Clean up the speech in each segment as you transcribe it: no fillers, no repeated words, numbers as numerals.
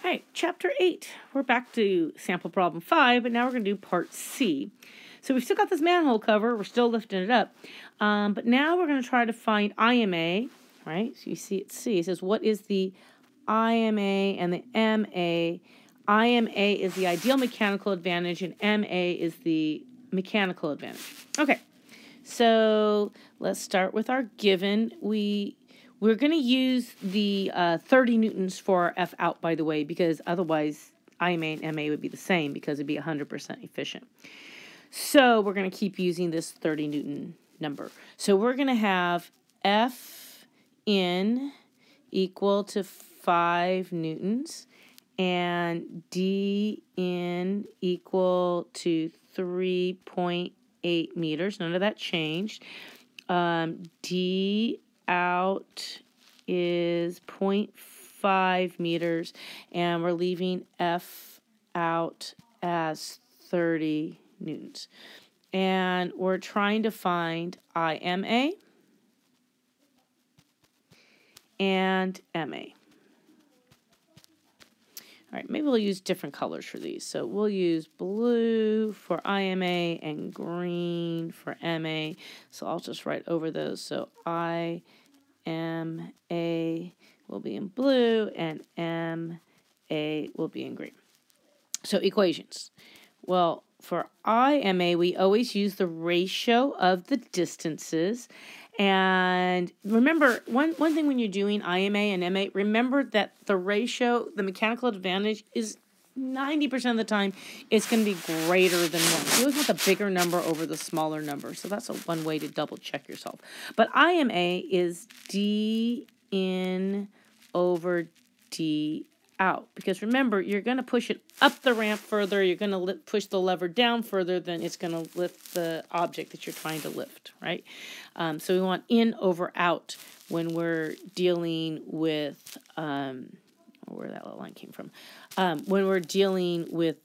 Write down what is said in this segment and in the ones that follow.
All right, Chapter 8. We're back to sample problem 5, but now we're going to do part C. So we've still got this manhole cover. We're still lifting it up. But now we're going to try to find IMA, right? So you see it C. It says, what is the IMA and the MA? IMA is the ideal mechanical advantage, and MA is the mechanical advantage. Okay, so let's start with our given. We're going to use the 30 newtons for our F out, by the way, because otherwise IMA and MA would be the same because it'd be 100% efficient. So we're going to keep using this 30 newton number. So we're going to have F in equal to 5 newtons and D in equal to 3.8 meters. None of that changed. D out is 0.5 meters, and we're leaving F out as 30 newtons. And we're trying to find IMA and MA. All right, maybe we'll use different colors for these. So we'll use blue for IMA and green for MA. So I'll just write over those. So IMA will be in blue and MA will be in green. So equations. Well, for IMA, we always use the ratio of the distances. And remember, one thing when you're doing IMA and MA, remember that the ratio, the mechanical advantage is 90% of the time, it's going to be greater than 1. You always want the bigger number over the smaller number. So that's one way to double check yourself. But IMA is D in over D out. Because remember, you're going to push it up the ramp further. You're going to push the lever down further than it's going to lift the object that you're trying to lift, right? So we want in over out when we're dealing with, where that little line came from, when we're dealing with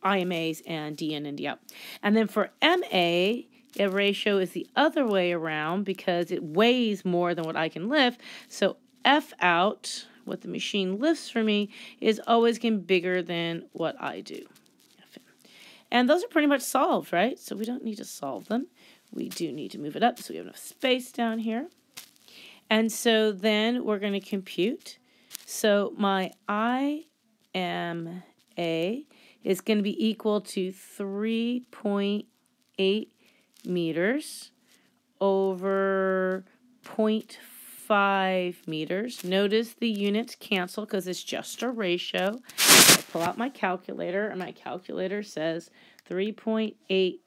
IMAs and D in and D out. And then for MA, the ratio is the other way around because it weighs more than what I can lift. So F out, what the machine lifts for me, is always getting bigger than what I do. And those are pretty much solved, right? So we don't need to solve them. We do need to move it up so we have enough space down here. And so then we're going to compute. So my IMA is going to be equal to 3.8 meters over 0.5 meters. Notice the units cancel because it's just a ratio. I pull out my calculator, and my calculator says 3.8.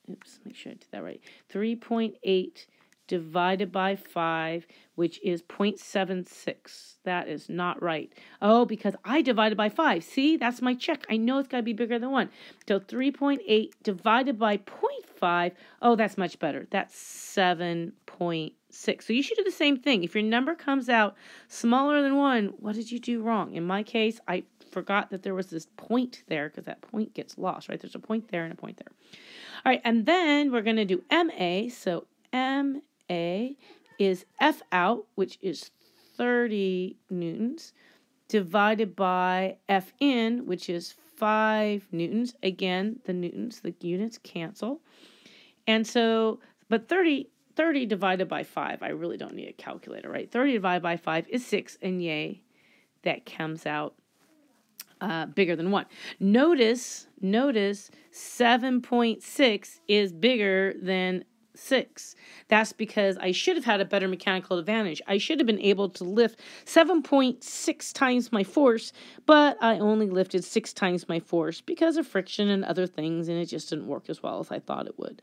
Oops, make sure I did that right. 3.8 divided by 5, which is 0.76. That is not right. Oh, because I divided by 5. See, that's my check. I know it's got to be bigger than 1. So 3.8 divided by 0.5. Oh, that's much better. That's 7.6. So you should do the same thing. If your number comes out smaller than 1, what did you do wrong? In my case, I forgot that there was this point there because that point gets lost, right? There's a point there and a point there. All right, and then we're going to do MA. So MA is F out, which is 30 newtons, divided by F in, which is 5 newtons. Again, the newtons, the units cancel. And so, but 30 divided by 5, I really don't need a calculator, right? 30 divided by 5 is 6, and yay, that comes out bigger than 1. Notice 7.6 is bigger than 6. That's because I should have had a better mechanical advantage. I should have been able to lift 7.6 times my force, but I only lifted 6 times my force because of friction and other things, and it just didn't work as well as I thought it would.